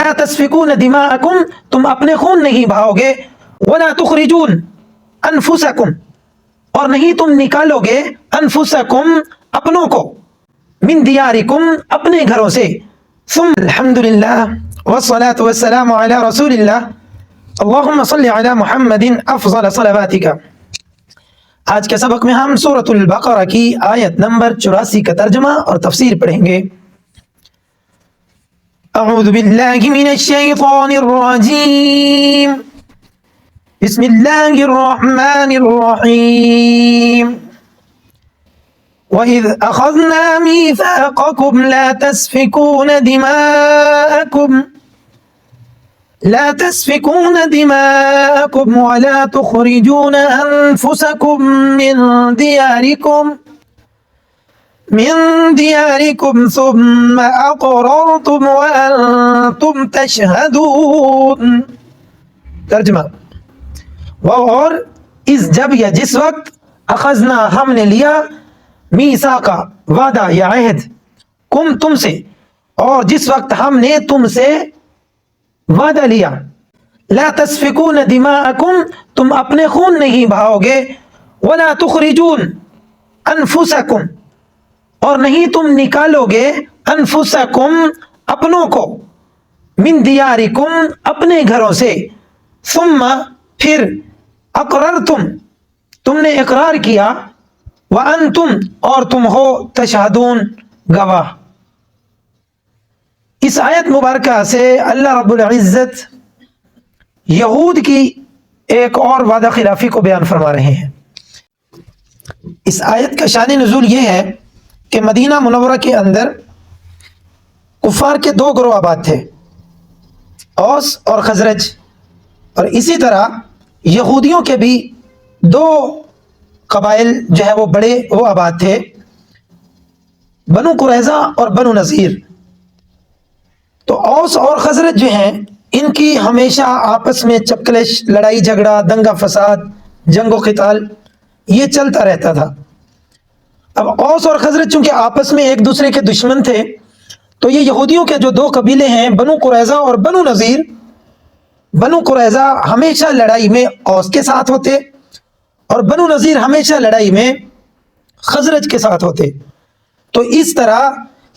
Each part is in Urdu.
لا تسفکون دماءکم، تم اپنے خون نہیں بہاؤ گے، ولا تخرجون انفسکم، اور نہیں تم نکالو گے انفسکم اپنوں کو، من دیارکم اپنے گھروں سے، ثم الحمدللہ والصلاة والسلام علی رسول اللہ اللہم صلی علی محمد افضل صلواتک۔ آج کے سبق میں ہم سورۃ البقرہ کی آیت نمبر 84 کا ترجمہ اور تفسیر پڑھیں گے۔ اعوذ باللہ من الشیطان الرجیم، بسم اللہ الرحمن الرحیم۔ وَإِذْ أَخَذْنَا مِيثَاقَكُمْ لَا تسفكون دماءكم ولا تخرجون أنفسكم من دياركم ثم أقررتم وأنتم تشهدون۔ ترجمہ، اور اس جب یا جس وقت اخذنا ہم نے لیا، میثاقا وعدہ یا عہد، کم تم سے، اور جس وقت ہم نے تم سے وعدہ لیا، لا تسفکون دماءکم، تم اپنے خون نہیں بہاؤ گے، ولا تخرجون انفسکم، اور نہیں تم نکالو گے انفسکم اپنوں کو، من دیارکم اپنے گھروں سے، ثم پھر اقررتم تم نے اقرار کیا، وانتم اور تم ہو تشہدون گواہ۔ اس آیت مبارکہ سے اللہ رب العزت یہود کی ایک اور وعدہ خلافی کو بیان فرما رہے ہیں۔ اس آیت کا شان نزول یہ ہے کہ مدینہ منورہ کے اندر کفار کے دو گروہ آباد تھے، اوس اور خزرج، اور اسی طرح یہودیوں کے بھی دو قبائل جو ہے وہ بڑے وہ آباد تھے، بنو قریظہ اور بنو نذیر۔ تو اوس اور خزرج جو ہیں ان کی ہمیشہ آپس میں چپکلش، لڑائی جھگڑا، دنگا فساد، جنگ و قتال یہ چلتا رہتا تھا۔ اب اوس اور خزرج چونکہ آپس میں ایک دوسرے کے دشمن تھے، تو یہ یہودیوں کے جو دو قبیلے ہیں بنو قریظہ اور بنو نذیر، بنو قریظہ ہمیشہ لڑائی میں اوس کے ساتھ ہوتے اور بنو نذیر ہمیشہ لڑائی میں خزرج کے ساتھ ہوتے۔ تو اس طرح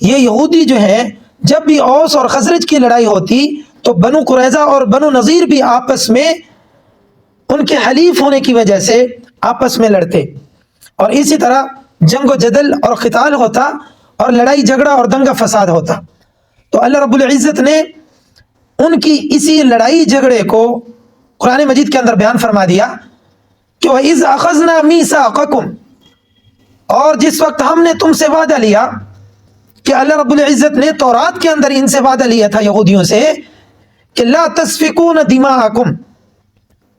یہ یہودی جو ہیں جب بھی اوس اور خزرج کی لڑائی ہوتی تو بنو قریظہ اور بنو نذیر بھی آپس میں ان کے حلیف ہونے کی وجہ سے آپس میں لڑتے، اور اسی طرح جنگ و جدل اور قتال ہوتا اور لڑائی جھگڑا اور دنگا فساد ہوتا۔ تو اللہ رب العزت نے ان کی اسی لڑائی جھگڑے کو قرآن مجید کے اندر بیان فرما دیا کہ وَإِذْ أَخَذْنَا مِيثَاقَكُمْ، اور جس وقت ہم نے تم سے وعدہ لیا، کہ اللہ رب العزت نے تورات کے اندر ان سے وعدہ لیا تھا یہودیوں سے کہ لا تسفکون دماءکم،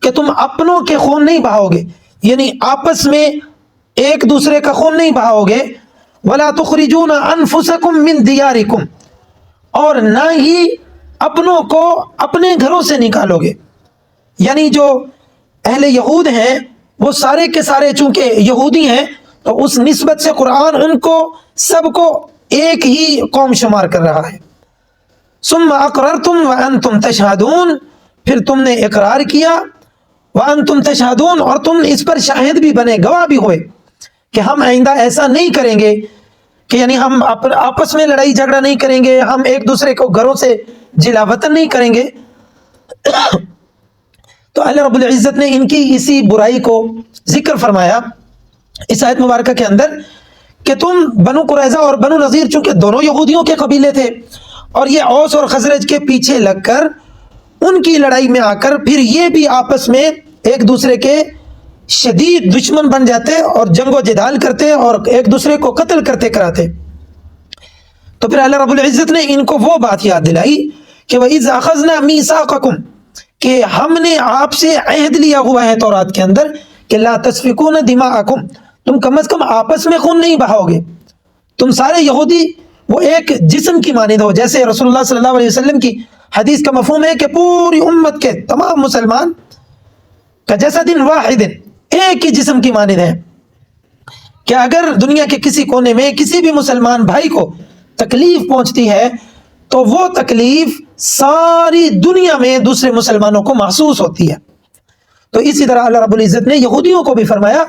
کہ تم اپنوں کے خون نہیں بہاؤ گے، یعنی آپس میں ایک دوسرے کا خون نہیں بہاؤ گے، ولا تخرجون انفسکم من دیارکم، اور نہ ہی اپنوں کو اپنے گھروں سے نکالو گے۔ یعنی جو اہل یہود ہیں وہ سارے کے سارے چونکہ یہودی ہیں، تو اس نسبت سے قرآن ان کو سب کو ایک ہی قوم شمار کر رہا ہے۔ ثم اقررتم وانتم تشہدون، پھر تم نے اقرار کیا، وانتم تشہدون، اور تم اس پر شاہد بھی بنے، گواہ بھی ہوئے کہ ہم آئندہ ایسا نہیں کریں گے، کہ یعنی ہم آپس میں لڑائی جھگڑا نہیں کریں گے، ہم ایک دوسرے کو گھروں سے جلا وطن نہیں کریں گے۔ تو اللہ رب العزت نے ان کی اسی برائی کو ذکر فرمایا اس آیت مبارکہ کے اندر کہ تم بنو قریظہ اور بنو نذیر چونکہ دونوں یہودیوں کے قبیلے تھے، اور یہ اوس اور خزرج کے پیچھے لگ کر ان کی لڑائی میں آ کر پھر یہ بھی آپس میں ایک دوسرے کے شدید دشمن بن جاتے اور جنگ و جدال کرتے اور ایک دوسرے کو قتل کرتے کراتے۔ تو پھر اللہ رب العزت نے ان کو وہ بات یاد دلائی کہ وَإِذْ أَخَذْنَا مِيثَاقَكُمْ، کہ ہم نے آپ سے عہد لیا ہوا ہے تورات کے اندر کہ لا تسفکون دماءکم، تم کم از کم آپس میں خون نہیں بہاؤ گے، تم سارے یہودی وہ ایک جسم کی مانند ہو، جیسے رسول اللہ صلی اللہ علیہ وسلم کی حدیث کا مفہوم ہے کہ پوری امت کے تمام مسلمان کا جسد واحد، ایک ہی جسم کی مانند ہے، کہ اگر دنیا کے کسی کونے میں کسی بھی مسلمان بھائی کو تکلیف پہنچتی ہے تو وہ تکلیف ساری دنیا میں دوسرے مسلمانوں کو محسوس ہوتی ہے. تو اسی طرح اللہ رب العزت نے یہودیوں کو بھی فرمایا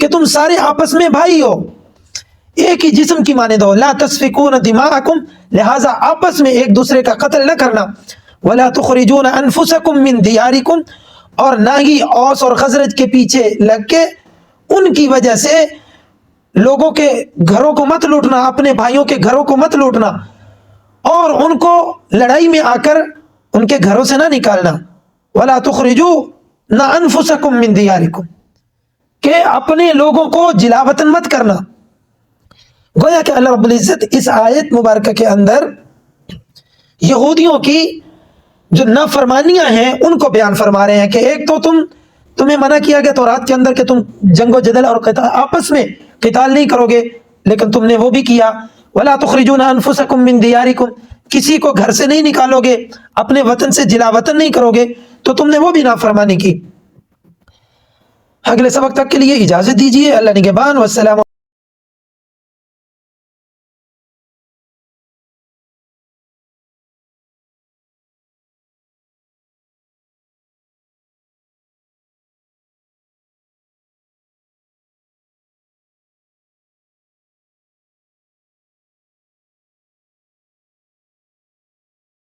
کہ تم سارے آپس میں بھائی ہو، ایک ہی جسم کی مانند ہو. لا تسفکون دماءکم، لہذا آپس میں ایک دوسرے کا قتل نہ کرنا. ولا تخرجون انفسکم من دیارکم، اور نہ ہی اوس اور خزرج کے پیچھے لگ کے ان کی وجہ سے لوگوں کے گھروں کو مت لوٹنا، اپنے بھائیوں کے گھروں کو مت لوٹنا، اور ان کو لڑائی میں آ کر ان کے گھروں سے نہ نکالنا. ولا تخرجوا نہ انفسکم من دیارکم، کہ اپنے لوگوں کو جلا وطن مت کرنا. گویا کہ اللہ رب العزت اس آیت مبارکہ کے اندر یہودیوں کی جو نافرمانیاں ہیں ان کو بیان فرما رہے ہیں کہ ایک تو تمہیں منع کیا گیا تورات کے اندر کہ تم جنگ و جدل اور آپس میں قتال نہیں کرو گے، لیکن تم نے وہ بھی کیا. ولا تخرجون انفسکم من دیارکم، کسی کو گھر سے نہیں نکالو گے، اپنے وطن سے جلا وطن نہیں کرو گے، تو تم نے وہ بھی نافرمانی کی. اگلے سبق تک کے لیے اجازت دیجیے. اللہ نگہبان. والسلام